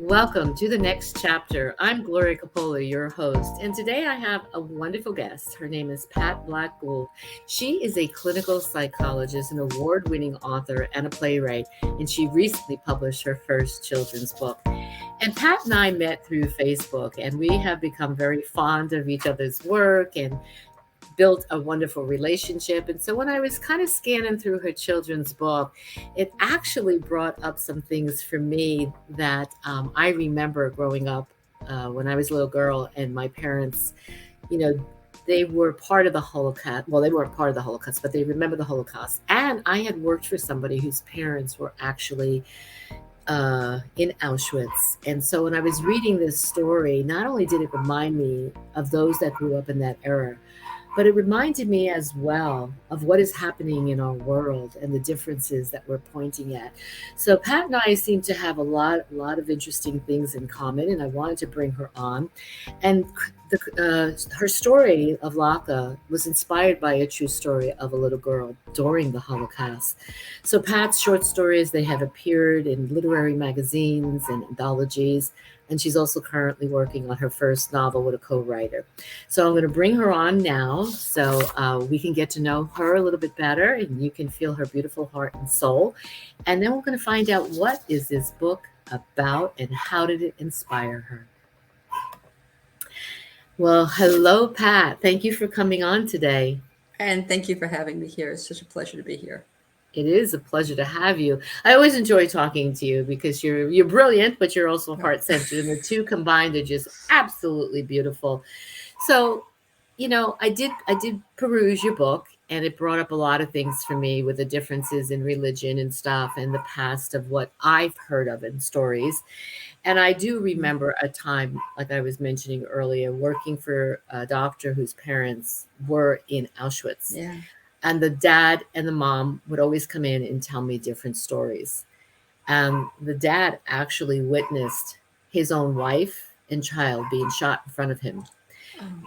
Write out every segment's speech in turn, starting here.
Welcome to the next chapter. I'm Gloria Coppola, your host, and today I have a wonderful guest. Her name is Pat Black-Gould. She is a clinical psychologist, an award-winning author, and a playwright, and she recently published her first children's book. And Pat and I met through Facebook, and we have become very fond of each other's work and built a wonderful relationship. And so when I was kind of scanning through her children's book, it actually brought up some things for me that I remember growing up when I was a little girl, and my parents, you know, they were part of the Holocaust. Well, they weren't part of the Holocaust, but they remember the Holocaust. And I had worked for somebody whose parents were actually in Auschwitz. And so when I was reading this story, not only did it remind me of those that grew up in that era, but it reminded me as well of what is happening in our world and the differences that we're pointing at. So Pat and I seem to have a lot of interesting things in common, and I wanted to bring her on. And her story of Lalka was inspired by a true story of a little girl during the Holocaust. So Pat's short stories, they have appeared in literary magazines and anthologies, and she's also currently working on her first novel with a co-writer. So I'm going to bring her on now so we can get to know her a little bit better, and you can feel her beautiful heart and soul. And then we're going to find out what is this book about and how did it inspire her. Well, hello, Pat. Thank you for coming on today. And thank you for having me here. It's such a pleasure to be here. It is a pleasure to have you. I always enjoy talking to you because you're brilliant, but you're also heart centered, and the two combined are just absolutely beautiful. So, I did peruse your book, and it brought up a lot of things for me with the differences in religion and stuff, and the past of what I've heard of in stories. And I do remember a time, like I was mentioning earlier, working for a doctor whose parents were in Auschwitz. Yeah. And the dad and the mom would always come in and tell me different stories. The dad actually witnessed his own wife and child being shot in front of him.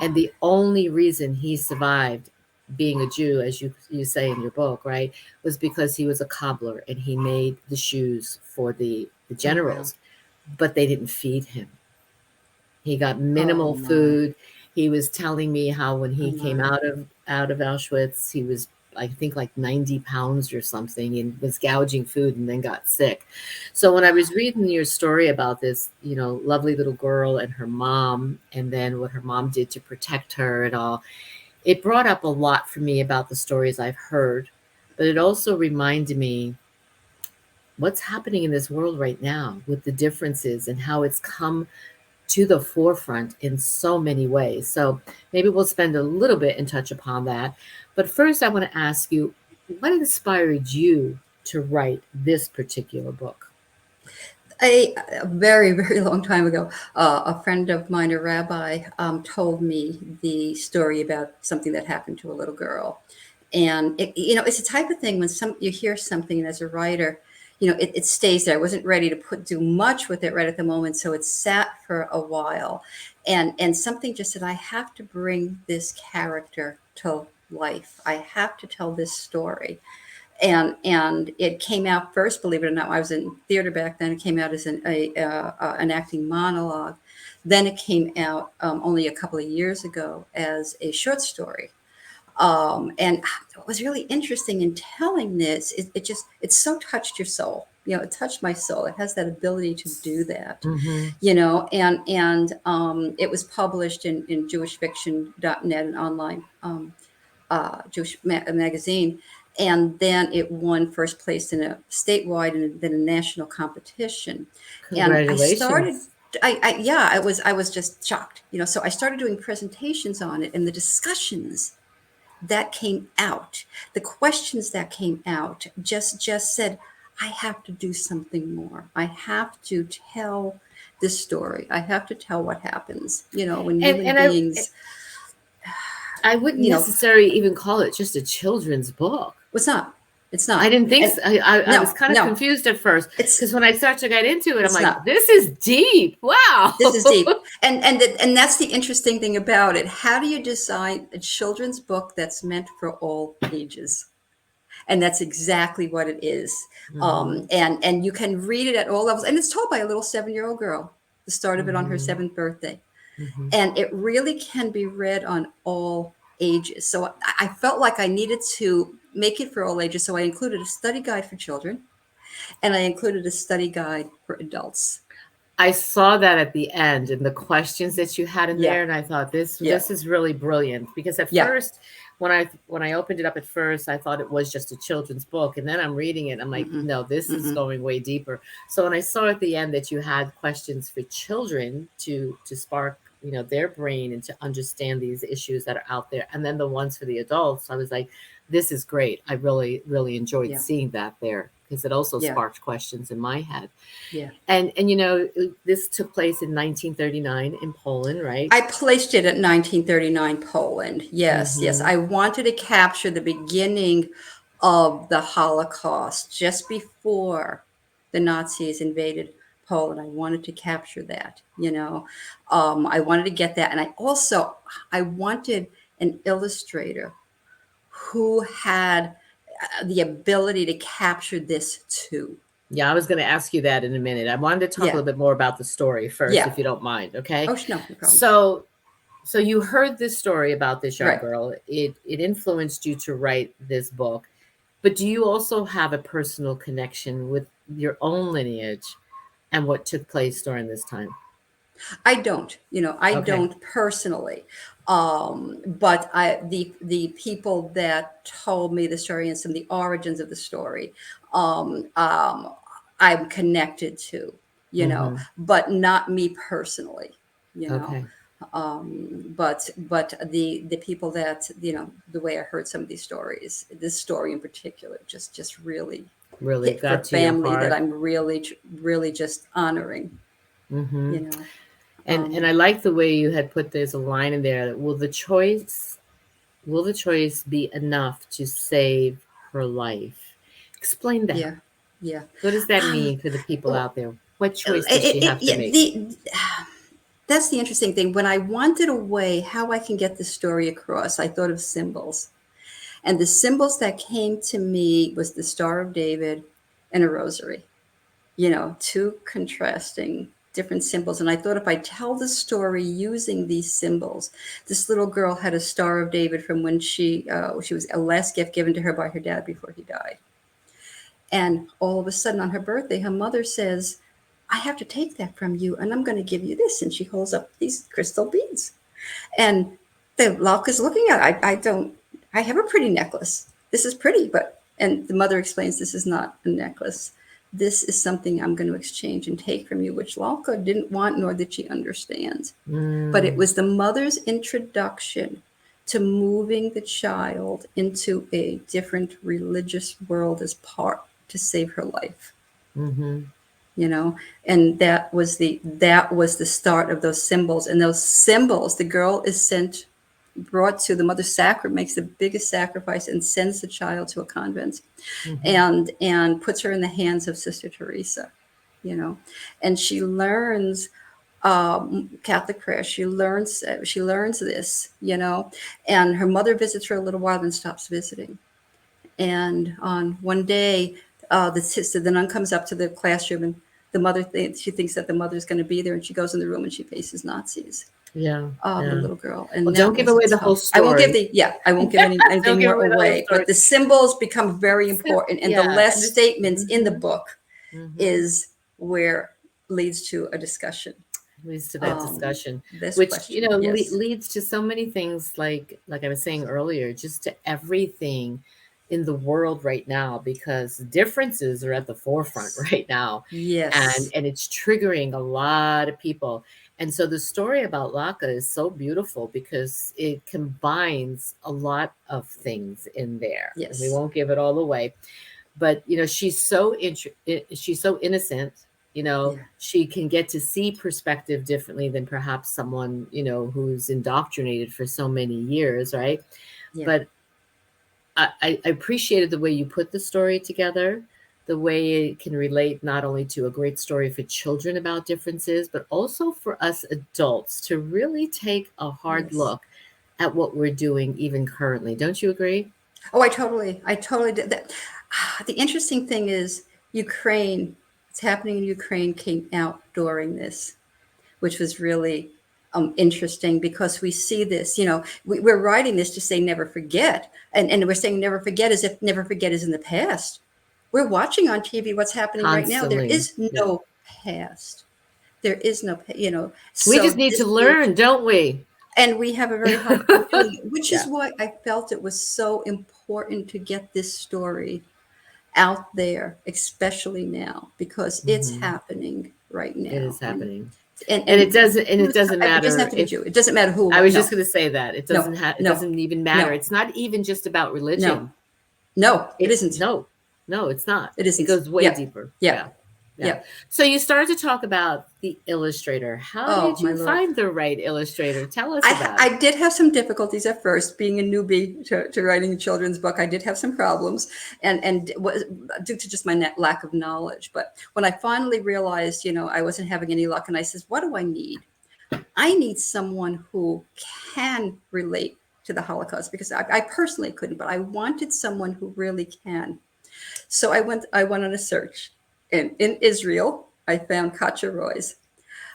And the only reason he survived being a Jew, as you say in your book, right, was because he was a cobbler and he made the shoes for the generals, but they didn't feed him. He got minimal food. He was telling me how when he came out of Auschwitz, he was, I think, like 90 pounds or something, and was gouging food and then got sick. So when I was reading your story about this, lovely little girl and her mom, and then what her mom did to protect her and all, it brought up a lot for me about the stories I've heard, but it also reminded me what's happening in this world right now with the differences and how it's come to the forefront in so many ways. So maybe we'll spend a little bit and touch upon that. But first, I want to ask you, what inspired you to write this particular book? A very, very long time ago, a friend of mine, a rabbi, told me the story about something that happened to a little girl. And, it's a type of thing when you hear something, and as a writer, it stays there. I wasn't ready to do much with it right at the moment, so it sat for a while. And something just said, I have to bring this character to life. I have to tell this story. And it came out first, believe it or not, I was in theater back then. It came out as an acting monologue. Then it came out only a couple of years ago as a short story. And what was really interesting in telling this is it so touched your soul. It touched my soul. It has that ability to do that, and it was published in jewishfiction.net, an online Jewish magazine. And then it won first place in a statewide and then a national competition. Congratulations. And I was just shocked, so I started doing presentations on it, and the discussions that came out, the questions that came out just said, I have to do something more. I have to tell this story. I have to tell what happens, when human beings. I wouldn't necessarily even call it just a children's book. It's not. It's not. I didn't think so. I was kind of confused at first because when I started to get into it, I'm like, this is deep. Wow. This is deep. And that's the interesting thing about it. How do you design a children's book that's meant for all ages? And that's exactly what it is. Mm-hmm. And you can read it at all levels. And it's told by a little 7-year-old girl, the start of it on her Mm-hmm. 7th birthday. Mm-hmm. And it really can be read on all ages. So I felt like I needed to make it for all ages. So I included a study guide for children and I included a study guide for adults. I saw that at the end and the questions that you had in Yeah, there, and I thought yeah, this is really brilliant because at yeah. first, when I opened it up at first, I thought it was just a children's book, and then I'm reading it, I'm like, Mm-mm, no, this is mm-mm. going way deeper. So when I saw at the end that you had questions for children to spark their brain and to understand these issues that are out there, and then the ones for the adults, I was like, this is great. I really enjoyed Yeah, seeing that there because it also yeah, sparked questions in my head. yeah. And this took place in 1939 in Poland, right? I placed it at 1939 Poland. Yes, yes. Mm-hmm. I wanted to capture the beginning of the Holocaust just before the Nazis invaded Poland. I wanted to capture that. I wanted to get that. And I wanted an illustrator who had the ability to capture this too. Yeah, I was going to ask you that in a minute. I wanted to talk a Yeah, little bit more about the story first, yeah. if you don't mind. Okay. Oh, no, no problem. So you heard this story about this young Right. girl. It influenced you to write this book. But do you also have a personal connection with your own lineage and what took place during this time? I Okay. don't personally. But the people that told me the story and some of the origins of the story, um, um, I'm connected to, Mm-hmm. but not me personally, you know. Okay. But the people that, the way I heard some of these stories, this story in particular, just really Really hit for got a to your family that heart. I'm really just honoring, Mm-hmm. you know. And I Um, like the way you had put there's a line in there that will the choice be enough to save her life? Explain that. Yeah, yeah. What does that Um, mean for the people well, out there? What choice does she have to yeah, make? that's the interesting thing. When I wanted a way how I can get the story across, I thought of symbols. And the symbols that came to me was the Star of David and a rosary, two contrasting different symbols. And I thought if I tell the story using these symbols, this little girl had a Star of David from when she was a last gift given to her by her dad before he died. And all of a sudden on her birthday, her mother says, I have to take that from you and I'm going to give you this. And she holds up these crystal beads. And the Lalka's looking at it. I have a pretty necklace. This is pretty, and the mother explains this is not a necklace. This is something I'm going to exchange and take from you, which Lalka didn't want, nor did she understand. But it Mm, was the mother's introduction to moving the child into a different religious world as part to save her life, mm-hmm. you know and that was the start of those symbols. And those symbols, the girl is brought to the mother sacrament, makes the biggest sacrifice and sends the child to a convent Mm-hmm. and puts her in the hands of Sister Teresa, you know and she learns Catholic prayer. She learns this, and her mother visits her a little while, then stops visiting. And on one day, the nun comes up to the classroom, and she thinks that the mother's going to be there, and she goes in the room and she faces Nazis. Yeah, The yeah. little girl, Well, and don't that give was a away the whole tough. story. I won't give Don't anything give more away the whole away. story. But the symbols become very So, important, and the yeah, and last this. statements in the Mm-hmm. book Mm-hmm. is where leads to a discussion. Leads to that Um, discussion, this which question, yes, leads to so many things, like I was saying earlier, just to everything in the world right now, because differences are at the forefront yes, right now, and yes, and it's triggering a lot of people. And so the story about Laka is so beautiful because it combines a lot of things in there, and we yes, won't give it all away. But she's so innocent. yeah, She can get to see perspective differently than perhaps someone who's indoctrinated for so many years, right? yeah, But I appreciated the way you put the story together, the way it can relate not only to a great story for children about differences, but also for us adults to really take a hard yes. look at what we're doing even currently. Don't you agree? Oh, I totally did that. The interesting thing is Ukraine, what's happening in Ukraine came out during this, which was really interesting because we see this, we're writing this to say never forget. And we're saying never forget as if never forget is in the past. We're watching on TV what's happening right now. There Constantly. is Yeah. no past. There is no, We so just need to this is, learn, don't we? and we have a very hard time doing it, which is Yeah. why I felt it was so important to get this story out there, especially now, because it's Hmm. happening right It now. is happening. And And it doesn't it doesn't have matter to be if Jew. It doesn't matter who or I what. was just No, going to say that. no, It no, doesn't even matter. no, It's not even just about no, religion. no, it It isn't. no, no, it's not. It It isn't. goes way Yeah, deeper. yeah, Yeah. Yeah. yeah. So you started to talk about the illustrator. How Oh, did my you Lord. find the right illustrator? Tell us about it. I did have some difficulties at first, being a newbie to writing a children's book. I did have some problems, and was due to just my lack of knowledge. But when I finally realized, I wasn't having any luck, and I says, "What do I need? I need someone who can relate to the Holocaust because I personally couldn't, but I wanted someone who really can." So I went on a search, and in Israel, I found Katja Roy's.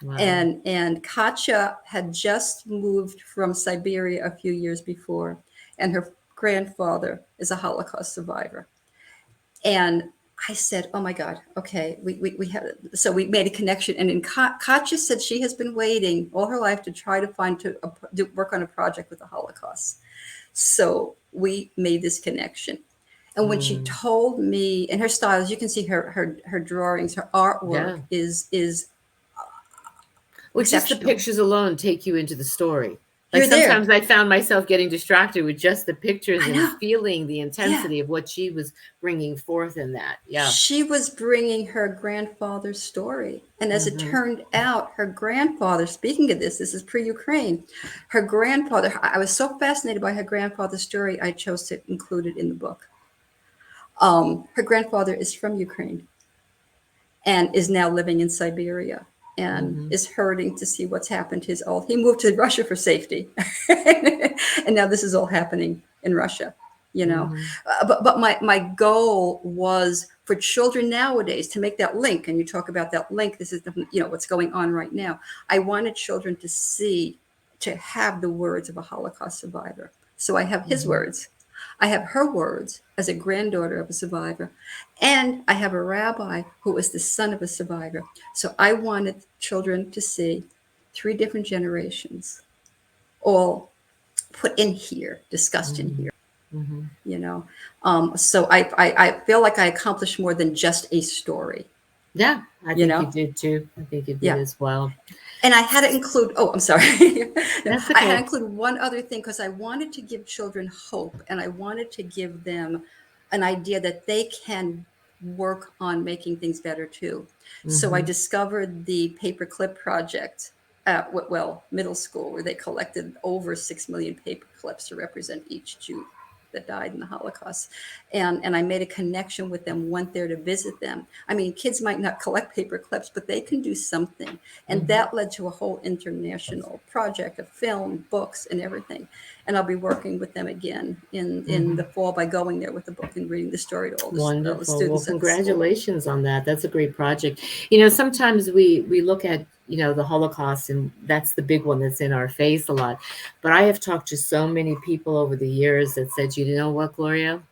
Wow. And Katja had just moved from Siberia a few years before, and her grandfather is a Holocaust survivor. And I said, "Oh my God, okay, we have." So we made a connection, and Katja said she has been waiting all her life to try to work on a project with the Holocaust. So we made this connection. And when she Mm. told me, and her style, as you can see, her drawings, her artwork Yeah. is Well, just the exceptional. pictures alone take you into the story. Like You're sometimes there. I found myself getting distracted with just the pictures I and know. feeling the Yeah. intensity of what she was bringing forth in that. Yeah. She was bringing her grandfather's story. And as it Hmm. turned out, her grandfather, speaking of this is pre Ukraine, her grandfather, I was so fascinated by her grandfather's story, I chose to include it in the book. Her grandfather is from Ukraine and is now living in Siberia and Hmm. is hurting to see what's happened to his old. He moved to Russia for safety, and now this is all happening in Russia. You know, Hmm. but my goal was for children nowadays to make that link. And you talk about that link. This is what's going on right now. I wanted children to see, to have the words of a Holocaust survivor. So I have his Hmm. words. I have her words as a granddaughter of a survivor. And I have a rabbi who was the son of a survivor. So I wanted children to see three different generations all put in here, discussed in Hmm. here, Hmm. you know. So I feel like I accomplished more than just a story, Yeah, I you think you know. did too. I think you did Yeah. as well. And I had to include, oh, I'm sorry. No, That's I had to okay. include one other thing because I wanted to give children hope and I wanted to give them an idea that they can work on making things better too. So I Hmm. discovered the paperclip project at, well, middle school, where they collected over 6 million paper clips to represent each Jew that died in the Holocaust. And I made a connection with them, went there to visit them. I mean, kids might not collect paper clips, but they can do something. And Hmm. that led to a whole international project of film, books, and everything. And I'll be working with them again in Hmm. the fall by going there with the book and reading the story to all the Wonderful. Well, students at the school. congratulations on that. That's a great project. Sometimes we look at, the Holocaust and that's the big one that's in our face a lot. But I have talked to so many people over the years that said, you know what, Gloria?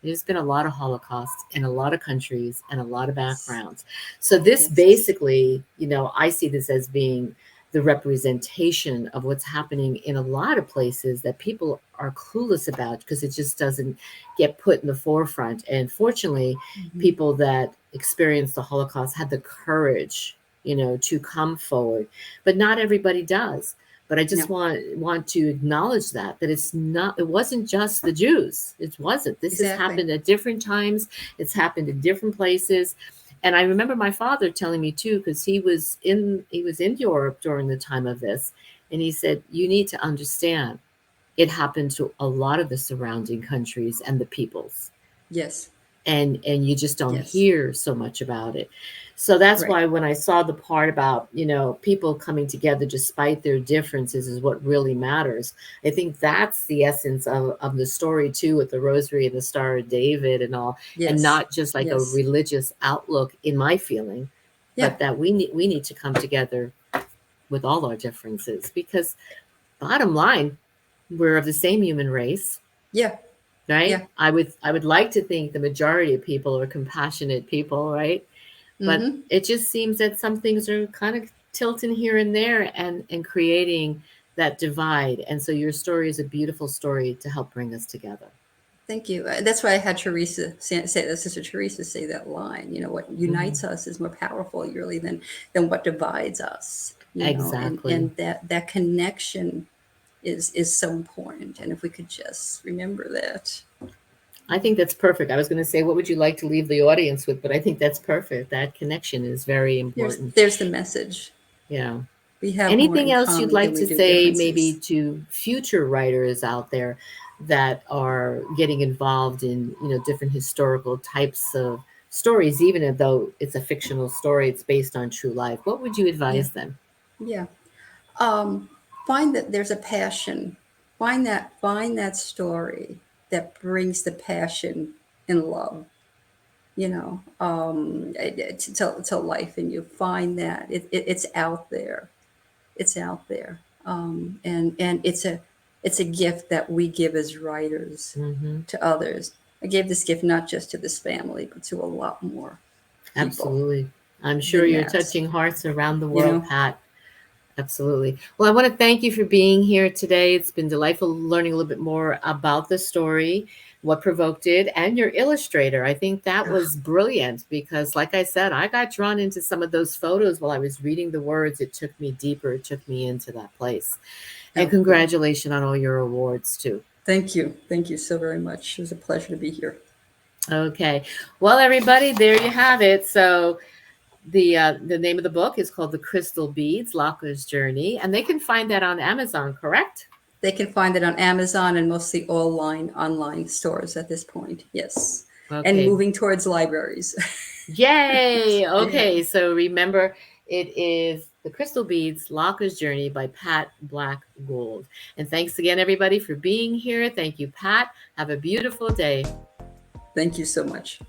There's been a lot of Holocausts in a lot of countries and a lot of Yes. backgrounds. So this Yes. basically, I see this as being the representation of what's happening in a lot of places that people are clueless about because it just doesn't get put in the forefront. And fortunately, Mhm. people that experienced the Holocaust had the courage, to come forward. But not everybody does. But I just No, want to acknowledge it wasn't just the Jews. It wasn't. This has exactly. happened at different times. It's happened in different places. And I remember my father telling me too, because he was in Europe during the time of this, and he said, you need to understand it happened to a lot of the surrounding countries and the peoples. Yes. and you just don't Yes. hear so much about it. So that's Right. why when I saw the part about, people coming together despite their differences is what really matters. I think that's the essence of the story too, with the rosary and the Star of David and all, and Yes. not just like a Yes. religious outlook in my feeling, Yeah. but that we need to come together with all our differences, because bottom line, we're of the same human race, Yeah. right? Yeah. I would like to think the majority of people are compassionate people, right? But Mm-hmm. it just seems that some things are kind of tilting here and there and creating that divide. And so your story is a beautiful story to help bring us together. Thank you. That's why I had Teresa say, Sister Teresa say that line. You know, what Hmm. unites us is more powerful, really, than what divides us. You know, Exactly. and that connection is so important. And if we could just remember that, I think that's perfect. I was going to say, what would you like to leave the audience with? But I think that's perfect. That connection is very important. there's the message. Yeah. We have more Anything in else you'd common than like we to do say, maybe differences. to future writers out there that are getting involved in, different historical types of stories, even though it's a fictional story, it's based on true life? What would you Yeah. advise them? Yeah. Um, find that there's a passion. Find that story that brings the passion and love. To life, and you find that it's out there. It's out there, and it's a gift that we give as writers Hmm. to others. I gave this gift not just to this family, but to a lot more people Absolutely. I'm sure than you're that. touching hearts around the You world, know, Pat. Absolutely. Well, I want to thank you for being here today. It's been delightful learning a little bit more about the story, what provoked it, and your illustrator. I think that Ah, was brilliant because, like I said, I got drawn into some of those photos while I was reading the words. It took me deeper, it took me into that place. And oh, good. congratulations on all your awards, too. Thank you so very much. It was a pleasure to be here. Okay. Well, everybody, there you have it. So, the name of the book is called The Crystal Beads, Lalka's Journey, and they can find that on Amazon, correct? They can find it on Amazon and mostly all online stores at this point. Yes, and Okay. moving towards libraries. Yay! Yeah. Okay, so remember, it is The Crystal Beads, Lalka's Journey by Pat Black-Gould. And thanks again, everybody, for being here. Thank you, Pat. Have a beautiful day. Thank you so much.